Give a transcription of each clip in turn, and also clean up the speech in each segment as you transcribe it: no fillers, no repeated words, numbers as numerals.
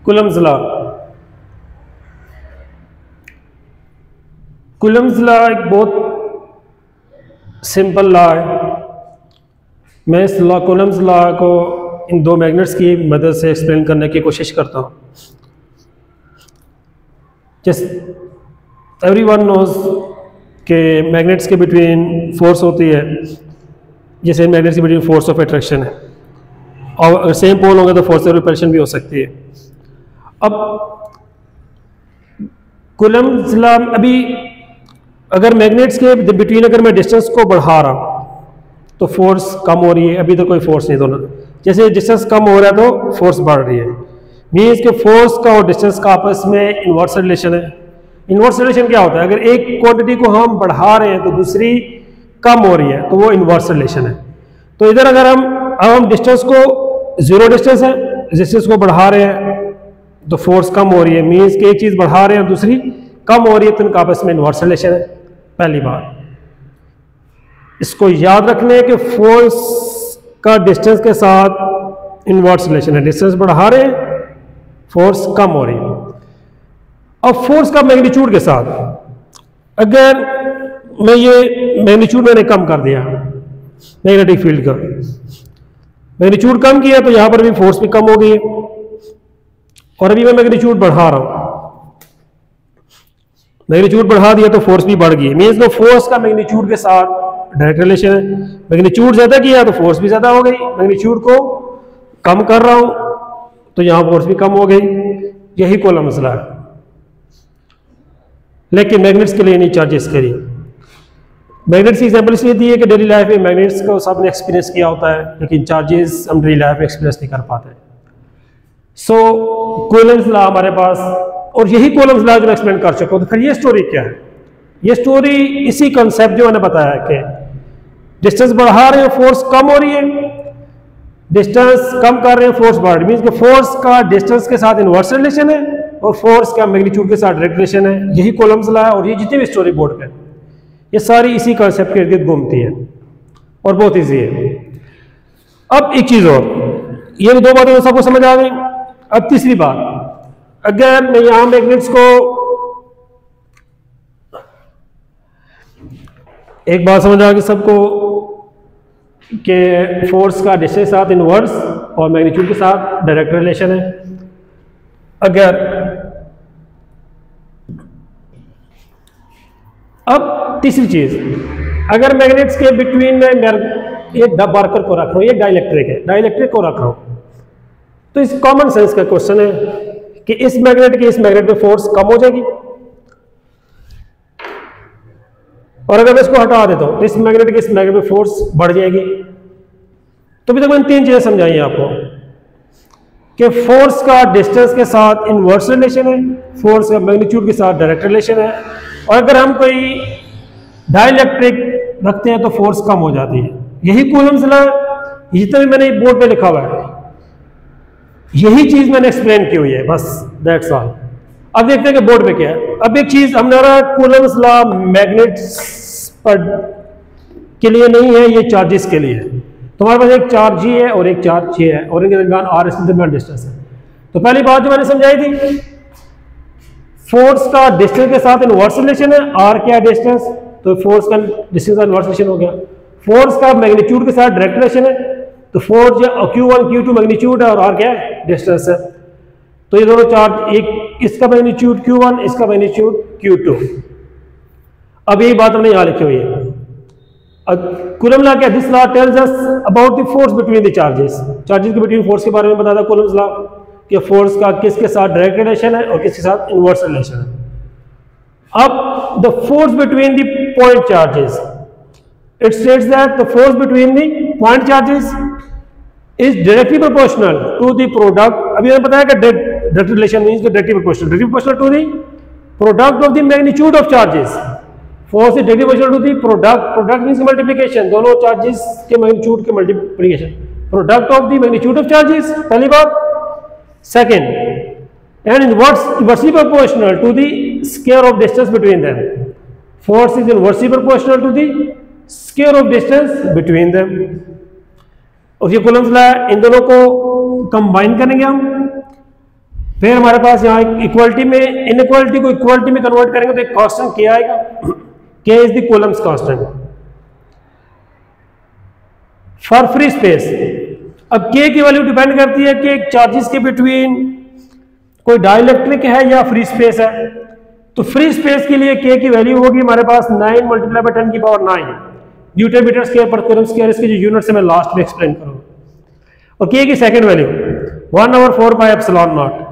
Coulomb's law. Coulomb's law एक बहुत simple law है। मैं इस लॉ कूलम्स लॉ को इन दो मैग्नेट्स की मदद से एक्सप्लेन करने की कोशिश करता हूँ। जस्ट एवरीवन नोज के मैग्नेट्स के बिटवीन फोर्स होती है, जैसे मैग्नेट्स के बिटवीन फोर्स ऑफ अट्रैक्शन है, और अगर सेम पोल होंगे तो फोर्स ऑफ रिपल्शन भी हो सकती है। अब कूलम्स लॉ, अभी अगर मैग्नेट्स के बिटवीन अगर मैं डिस्टेंस को बढ़ा रहा हूँ तो फोर्स कम हो रही है, अभी तो कोई फोर्स नहीं दोनों। जैसे डिस्टेंस कम हो रहा है तो फोर्स बढ़ रही है, मीन्स के फोर्स का और डिस्टेंस का आपस में इन्वर्स रिलेशन है। इन्वर्स रिलेशन क्या होता है? अगर एक क्वांटिटी को हम बढ़ा रहे हैं तो दूसरी कम हो रही है, तो वो इन्वर्स रिलेशन है। तो इधर अगर हम डिस्टेंस को, जीरो डिस्टेंस है, डिस्टेंस को बढ़ा रहे हैं तो फोर्स कम हो रही है, मीन्स कि एक चीज बढ़ा रहे हैं और दूसरी कम हो रही है, तो इनका आपस में इन्वर्स रिलेशन है। पहली बात इसको याद रखने के फोर्स का डिस्टेंस के साथ इन्वर्स रिलेशन है। डिस्टेंस बढ़ा रहे हैं, फोर्स कम हो रही है। अब फोर्स का मैग्नीट्यूड के साथ, अगर मैं ये मैग्नीट्यूड मैंने कम कर दिया, मैग्नेटिक फील्ड का मैग्नीट्यूड कम किया, तो यहां पर भी फोर्स भी कम हो गई है। और अभी मैं मैग्नीट्यूड बढ़ा रहा हूं, मैग्नीट्यूड बढ़ा दिया तो फोर्स भी बढ़ गई, मीन्स नो फोर्स का मैग्नीट्यूड के साथ डायरेक्ट रिलेशन है। मैग्नीट्यूड ज्यादा किया तो फोर्स भी ज्यादा हो गई, मैग्नीट्यूड को कम कर रहा हूं तो यहां फोर्स भी कम हो गई। यही कूलम्स लॉ है, लेकिन मैग्नेट्स के लिए नहीं, चार्जेस के लिए। मैग्नेट्स की एग्जांपल इसलिए दी है कि डेली लाइफ में मैग्नेट्स को सबने एक्सपीरियंस किया होता है, लेकिन चार्जेस हम डेली लाइफ में एक्सपीरियंस नहीं कर पाते। सो कूलम्स लॉ हमारे पास, और यही कूलम्स लॉ जो मैं एक्सप्लेन कर चुका हूं। तो फिर ये स्टोरी क्या है? ये स्टोरी इसी कंसेप्ट जो मैंने बताया कि डिस्टेंस बढ़ा रहे हैं, फोर्स कम हो रही है, डिस्टेंस कम कर रहे हैं, फोर्स बढ़ रही है, मींस कि फोर्स का डिस्टेंस के साथ इन्वर्स रिलेशन है और फोर्स का मैग्नीट्यूड के साथ डायरेक्ट रिलेशन है। यही कूलम्स लॉ है, और ये जितनी भी स्टोरी बोर्ड पे ये सारी इसी कंसेप्ट के इर्द घूमती है और बहुत ईजी है। अब एक चीज और, ये दो बातें तो सबको समझ आ गई। अब तीसरी बात, अगर मैं यहां मैग्नेट्स को, एक बात समझ आ गई सबको कि फोर्स का डिस्टेंस के साथ इनवर्स और मैग्नीट्यूड के साथ डायरेक्ट रिलेशन है। अगर अब तीसरी चीज, अगर मैग्नेट्स के बिटवीन में ये मार्कर को रख रहा हूं, ये डाइलेक्ट्रिक है, डाइलेक्ट्रिक को रख रहा हूं, तो इस कॉमन सेंस का क्वेश्चन है कि इस मैग्नेट की इस मैग्नेट में फोर्स कम हो जाएगी, और अगर मैं इसको हटा देता हूं तो इस मैग्नेट की इस मैग्नेट में फोर्स बढ़ जाएगी। तो अभी तक मैंने तीन चीजें समझाई आपको कि फोर्स का डिस्टेंस के साथ इनवर्स रिलेशन है, फोर्स का मैग्नीट्यूड के साथ डायरेक्ट रिलेशन है, और अगर हम कोई डाइलेक्ट्रिक रखते हैं तो फोर्स कम हो जाती है। यही कूलम्स लॉ, जितना भी मैंने बोर्ड पे लिखा हुआ है, यही चीज मैंने एक्सप्लेन की हुई है, बस दैट्स ऑल। अब देखते हैं कि बोर्ड पे क्या है। अब एक चीज हमारा कूलम्स लॉ मैग्नेट्स पर के लिए नहीं है, ये चार्जेस के लिए है। तुम्हारे पास एक चार्ज ही है और एक चार्ज ये है, और इनके दरमियान आर के दरमियान डिस्टेंस है। तो पहली बात जो मैंने समझाई थी, फोर्स का डिस्टेंस के साथ इनवर्स रिलेशन है, आर क्या डिस्टेंस, तो फोर्स का डिस्टेंस का इनवर्स रिलेशन हो गया। फोर्स का मैग्नीट्यूड के साथ डायरेक्ट रिलेशन है, तो फोर्स या Q1 Q2 मैग्नीट्यूड है और आर क्या है, डिस्टेंस है। तो ये दोनों चार्ज, एक इसका मैग्नीट्यूड Q1, इसका मैग्नीट्यूड Q2। अब यही बात हमने यहां लिखी हुई है। कूलम्स लॉ क्या, this law tells us about the force between the charges, charges के बिटवीन फोर्स के बारे में बताता कूलम्स लॉ कि फोर्स का किसके साथ डायरेक्ट रिलेशन है और किसके साथ इनवर्स रिलेशन है। अब the force between the point charges, it states that the force between the point charges is directly proportional to the product. अभी मैंने बताया कि direct relation means directly proportional to the product of the magnitude of charges. Force is directly proportional to the product means multiplication, दोनों charges के magnitude के multiplication, product of the magnitude of charges, पहली बात। Second, and inversely proportional to the square of distance between them. Force is inversely proportional to the square of distance between them. और ये Coulomb's law, इन दोनों को combine करेंगे हम, फिर हमारे पास यहाँ इक्वलिटी में, इनइक्वालिटी को इक्वलिटी में कन्वर्ट करेंगे तो एक कांस्टेंट क्या आएगा, K is the Coulomb's constant for free space. अब K की वैल्यू डिपेंड करती है कि चार्जेस के बिटवीन कोई डाइलेक्ट्रिक है या फ्री स्पेस है। तो फ्री स्पेस के लिए K की वैल्यू होगी हमारे पास 9 × 10⁹ न्यूटन मीटर स्क्वायर पर कूलम स्क्वायर। इसके जो यूनिट्स है मैं लास्ट में एक्सप्लेन करूंगा। और K की सेकंड वैल्यू 1/4πε0।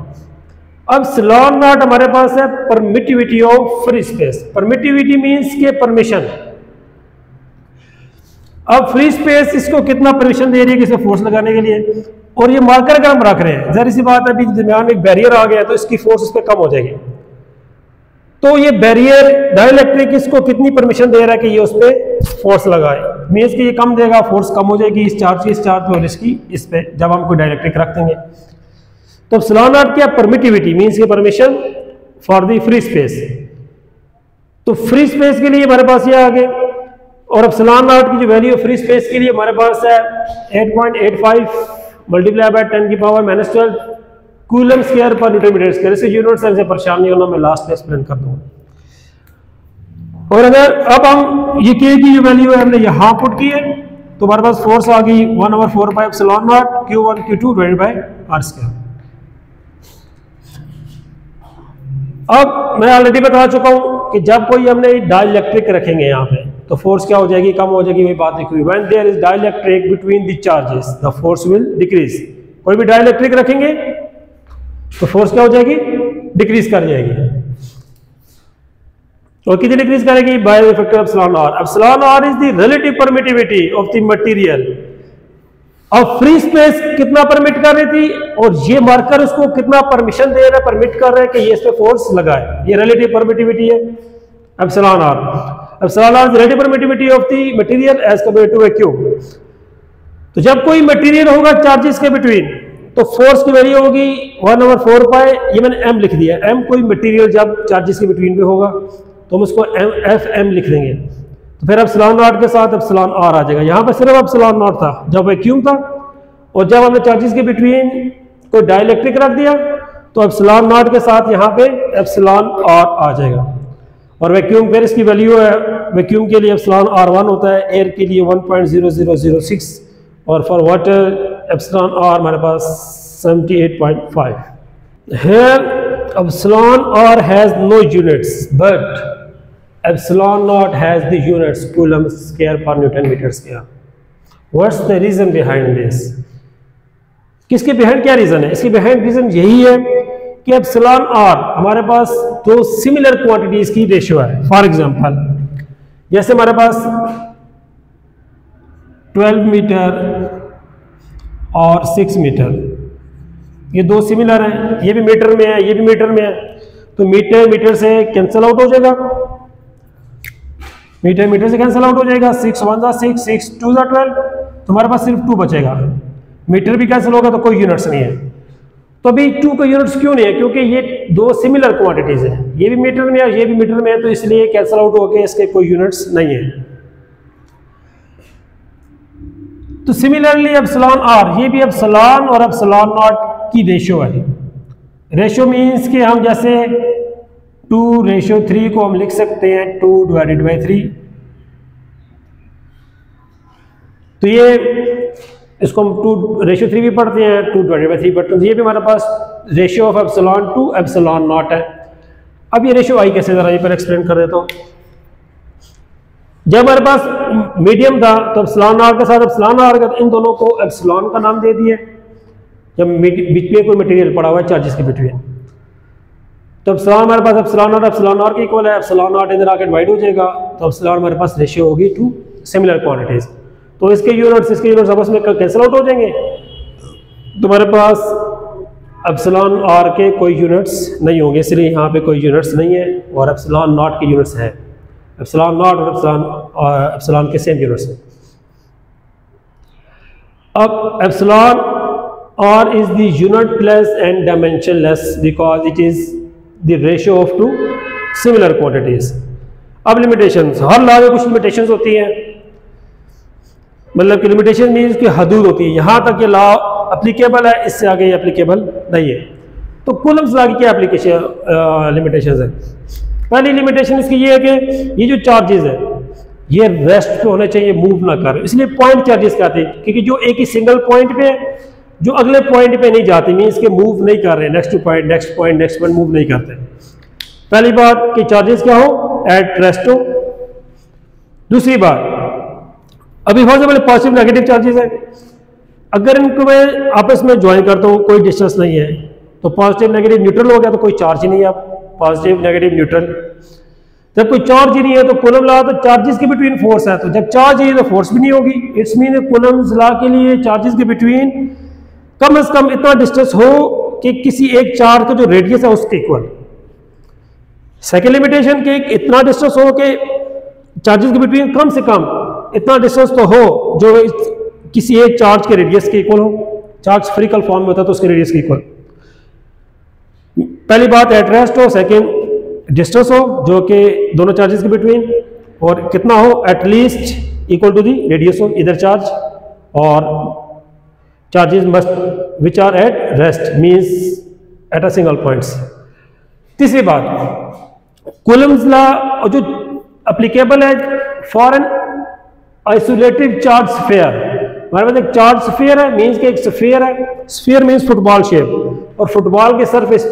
अब एप्सिलॉन नॉट हमारे पास है permittivity of free space. Permittivity means के परमिशन। अब फ्री स्पेस इसको कितना परमिशन दे रही है किसी फोर्स लगाने के लिए, और ये मार्कर का हम रख रहे हैं, जहरी सी बात है अभी दरमियान में एक बैरियर आ गया तो इसकी फोर्स उस पर कम हो जाएगी। तो ये बैरियर डाइलेक्ट्रिक इसको कितनी परमिशन दे रहा है कि ये उस पर फोर्स लगाए, मींस कि ये कम देगा, फोर्स कम हो जाएगी इस चार्ज पे और इसकी इस पे जब हम कोई डाइलेक्ट्रिक रख देंगे। तो एप्सिलॉन नॉट क्या, परमिटिविटी मींस की permission for the free space. तो फ्री स्पेस के लिए हमारे पास ये आ गए, और एप्सिलॉन नॉट की जो वैल्यू फ्री स्पेस के लिए हमारे पास है 8.85 × 10⁻⁻12 कूलम स्क्वायर पर न्यूटन मीटर स्क्वायर। इसके यूनिट से परेशान नहीं होना, मैं लास्ट में एक्सप्लेन कर दूंगा। और अगर अब हम ये K की जो वैल्यू है हमने यहां पुट की है तो हमारे पास फोर्स आ गई 1/4πε0 Q1 Q2 R²। अब मैं ऑलरेडी बता चुका हूं कि जब कोई हमने डाइलेक्ट्रिक रखेंगे यहाँ पे तो फोर्स क्या हो जाएगी, कम हो जाएगी, वही बात लिखी हुई। When there is dielectric between the charges the force will decrease. कोई भी डाइलेक्ट्रिक रखेंगे तो फोर्स क्या हो जाएगी, डिक्रीज कर जाएगी। और कितनी डिक्रीज करेगी, by the factor of epsilon r. Epsilon r is the relative permittivity of the material. अब फ्री स्पेस कितना परमिट कर रही थी और ये मार्कर उसको कितना परमिशन दे रहा है, परमिट कर रहा है कि ये इस पे फोर्स लगाए, ये रिलेटिव परमिटिविटी है epsilon r. Epsilon r is relative permittivity of the material as compared to vacuum. तो जब कोई मटेरियल होगा चार्जेस के बिटवीन तो फोर्स की वैल्यू होगी 1/4π, ये मैंने m लिख दिया। m कोई मटेरियल जब चार्जेस के बिटवीन पे होगा तो हम उसको Fm लिख देंगे। तो फिर एप्सिलॉन नॉट के साथ एप्सिलॉन आर आ जाएगा। यहाँ पर सिर्फ एप्सिलॉन नॉट था जब वैक्यूम था, और जब हमने चार्जेस के बिटवीन कोई डाइलेक्ट्रिक रख दिया तो एप्सिलॉन नॉट के साथ यहाँ पे एप्सिलॉन आर आ जाएगा। और वैक्यूम फिर इसकी वैल्यू है, वैक्यूम के लिए एप्सिलॉन R1 होता है, एयर के लिए 1.0006, और फॉर वाटर एप्सिलॉन आर हमारे पास 78.5। Here epsilon r has no units but epsilon naught has the units coulomb square per Newton meter square. What's the reason behind this? किसके behind क्या reason है? इसके बिहाइंड रीजन यही है कि epsilon R हमारे पास दो सिमिलर क्वांटिटीज की रेशियो है। फॉर एग्जांपल जैसे हमारे पास 12 मीटर और 6 मीटर, ये दो सिमिलर हैं, ये भी मीटर में है, ये भी मीटर में है, तो मीटर मीटर से कैंसिल आउट हो जाएगा, मीटर मीटर से कैंसिल आउट हो जाएगा। 6 1 = 6, 6 2 = 12, तुम्हारे पास सिर्फ 2 बचेगा। मीटर भी कैंसिल होगा तो कोई यूनिट्स नहीं है। तो अभी 2 का यूनिट्स क्यों नहीं है? क्योंकि ये दो सिमिलर क्वांटिटीज हैं, ये भी मीटर में है, ये भी मीटर में है, तो इसलिए कैंसिल आउट हो गए, इसके कोई यूनिट्स नहीं है। तो सिमिलरली एप्सिलॉन आर, ये भी एप्सिलॉन और एप्सिलॉन नॉट की रेशियो है। रेशियो मींस कि हम जैसे 2:3 को हम लिख सकते हैं 2/3। तो ये इसको हम 2:3 भी पढ़ते हैं, 2/3 पढ़ते हैं। तो ये भी हमारे पास ratio of epsilon to epsilon naught है। अब ये रेशियो आई कैसे, जरा ये पर एक्सप्लेन कर देता हूँ। जब हमारे पास मीडियम था तो एप्सिलॉन आर के साथ एप्सिलॉन आर का, इन दोनों को एप्सिलॉन का नाम दे दिया। जब बीच में कोई मटेरियल पड़ा हुआ है चार्जेस के बिटवीन, तो एप्सिलॉन हमारे पास एप्सिलॉन आर के इक्वल है, एप्सिलॉन नॉट इधर आके डिवाइड हो जाएगा, तो एप्सिलॉन हमारे पास रेशियो होगी टू सिमिलर क्वांटिटीज। तो इसके यूनिट्स आपस में कैंसिल आउट हो जाएंगे, तो हमारे पास एप्सिलॉन आर के कोई यूनिट्स नहीं होंगे, इसलिए यहाँ पे कोई यूनिट्स नहीं है, और एप्सिलॉन नॉट के यूनिट्स है। एप्सिलॉन नॉट और एप्सिलॉन के सेम यूनिट्स हैं। अब epsilon R is the unitless and dimensionless because it is the ratio of two similar quantities. अब लिमिटेशंस, हर लॉ में कुछ लिमिटेशंस होती हैं, मतलब कि लिमिटेशन मीन्स कि हदूद होती है, यहाँ तक ये लॉ एप्लीकेबल है, इससे आगे ये एप्लीकेबल नहीं है। तो कूलम्स लॉ की क्या एप्लीकेशन लिमिटेशन है? पहली लिमिटेशन इसकी ये है कि ये जो चार्जेस है ये रेस्ट पे होने चाहिए, मूव ना कर, इसलिए पॉइंट चार्जेस कहते हैं, क्योंकि जो एक ही सिंगल पॉइंट पे है, जो अगले पॉइंट पे नहीं जाते, मींस के मूव नहीं कर रहे, next point next point next point move नहीं करते। पहली बात कि चार्जेस क्या हो, एट रेस्ट हो। दूसरी बात, अभी बहुत से पहले पॉजिटिव नेगेटिव चार्जेस है, अगर इनको मैं आपस में ज्वाइन करता हूँ, कोई डिस्टेंस नहीं है, तो पॉजिटिव नेगेटिव न्यूट्रल हो गया, तो कोई चार्ज ही नहीं है। आप पॉजिटिव नेगेटिव न्यूट्रल, जब कोई चार्ज ही नहीं है तो कूलम लॉ, तो चार्जेस के बिटवीन फोर्स है, तो जब चार्ज है तो फोर्स भी नहीं होगी। इट्स मीन कूलम्स लॉ के लिए चार्जेस के बिटवीन कम से कम इतना डिस्टेंस हो कि किसी एक चार्ज का जो रेडियस है उसके इक्वल। सेकेंड लिमिटेशन के इतना डिस्टेंस हो कि चार्जेस के बिटवीन कम से कम इतना डिस्टेंस तो हो जो किसी एक चार्ज के रेडियस के इक्वल हो। चार्ज स्फेरिकल फॉर्म में होता है तो उसके रेडियस के इक्वल। पहली बात एट रेस्ट हो, सेकेंड डिस्टेंस हो जो कि दोनों चार्जेस के बिटवीन, और कितना हो, at least equal to the radius of इधर चार्ज, और charges must which are at rest means at a single points. तीसरी बात, कूलम्स लॉ जो एप्लीकेबल है for an isolated charge sphere. हमारे पास एक चार्ज स्फीयर है, मींस के एक स्फीयर है, स्फीयर मींस फुटबॉल शेप, और फुटबॉल के सरफेस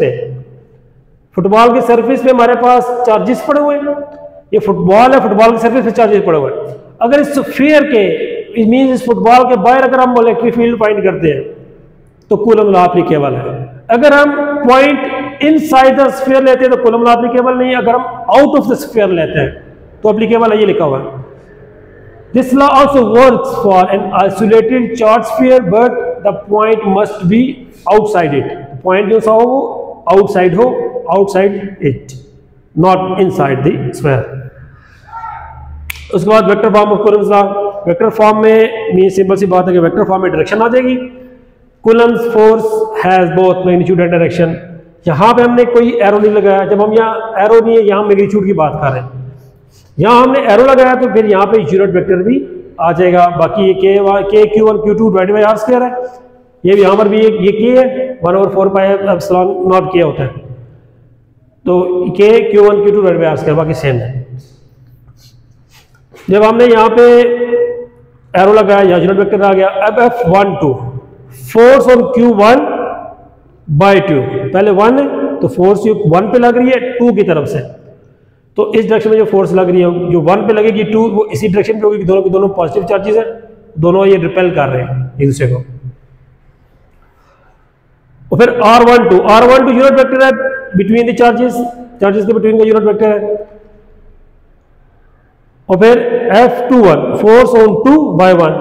पे हमारे पास चार्जेस पड़े हुए हैं। ये फुटबॉल है, फुटबॉल के सरफेस पे चार्जेस पड़े हुए हैं। अगर इस स्फीयर के मींस इस फुटबॉल के बाहर अगर हम इलेक्ट्रिक फील्ड फाइंड करते हैं तो कूलम लॉ एप्लीकेबल है। अगर हम पॉइंट इनसाइड द स्फीयर लेते हैं तो कूलम लॉ एप्लीकेबल नहीं है। अगर हम आउट ऑफ द स्फीयर लेते हैं तो एप्लीकेबल है, ये लिखा हुआ है। This law also works for an isolated charge sphere but the point must be outside it. Point जो सा हो वो आउटसाइड हो, outside it, not inside the sphere. उसके बाद vector form of Coulomb's law. Vector form में mean simple सी बात है कि वेक्टर फॉर्म में डायरेक्शन आ जाएगी। Coulomb's force has both magnitude and direction. यहाँ पे हमने कोई एरो नहीं लगाया, जब हम यहाँ एरो नहीं है, यहाँ मैग्नीट्यूड की बात कर रहे हैं। यहाँ हमने एरो लगाया तो फिर यहाँ पे यूनिट वेक्टर भी आ जाएगा। बाकी ये के Q1 Q2 divided by r square है, ये भी यहाँ पर भी ये k है, 1/4 पाई एप्सिलॉन नॉट k होता है, तो के Q1 Q2 divided by r square बाकी सेम है। जब हमने यहाँ पे एरो लगाया, यहाँ यूनिट वेक्टर आ गया। अब F12 फोर्स ऑन Q1/2, पहले 1 है तो फोर्स 1 पे लग रही है 2 की तरफ से, तो इस डायरेक्शन में जो फोर्स लग रही है जो 1 पे लगेगी 2 वो इसी डायरेक्शन पे होगी, दोनों के दोनों पॉजिटिव चार्जेस हैं, दोनों ये रिपेल कर रहे हैं एक दूसरे को। और फिर R12 यूनिट वेक्टर है बिटवीन द चार्जेस के बिटवीन का यूनिट वेक्टर है। और फिर F21 फोर्स ऑन 2/1,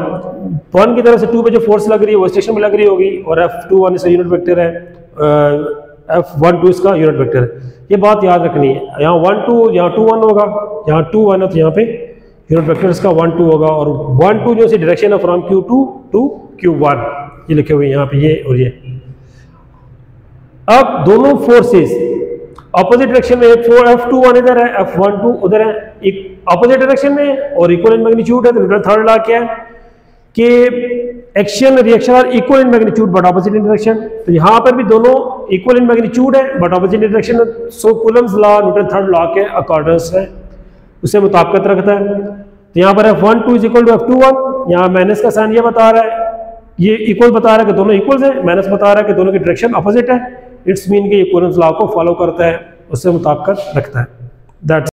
1 की तरफ से 2 पे जो फोर्स लग रही है वो स्टेशन में लग रही होगी, और F21 इसका यूनिट वेक्टर है, F12 इसका यूनिट वेक्टर है। ये बात याद रखनी है, यहाँ 1 2 यहाँ 2 1 होगा, यहाँ 2 1 है तो यहाँ पे यूनिट वेक्टर इसका 1 2 होगा, और 1 2 जो सी डायरेक्शन है फ्रॉम Q2 टू Q1 ये लिखे हुए हैं यहाँ पे, ये और ये। अब दोनों फोर्सेस ऑपोजिट डायरेक्शन में, F21 इधर है, F12 उधर है, एक ऑपोजिट डायरेक्शन में और इक्वल इन मैग्नीट्यूड है। तो न्यूटन थर्ड लॉ क्या है कि action reaction are equal in magnitude but opposite in direction. तो यहाँ पर भी दोनों इक्वल इन मैग्नीट्यूड है but opposite in direction. So Coulomb's law Newton third law के अकॉर्डेंस है, उससे मुताबिकत रखता है। तो यहाँ पर F12 is equal to F21, यहाँ माइनस का साइन ये बता रहा है, ये इक्वल बता रहा है कि दोनों इक्वल है, माइनस बता रहा है कि दोनों की डायरेक्शन अपोजिट है। इट्स मीन कि ये कूलम्स लॉ को फॉलो करता है, उससे मुताबिकत रखता है। दैट्स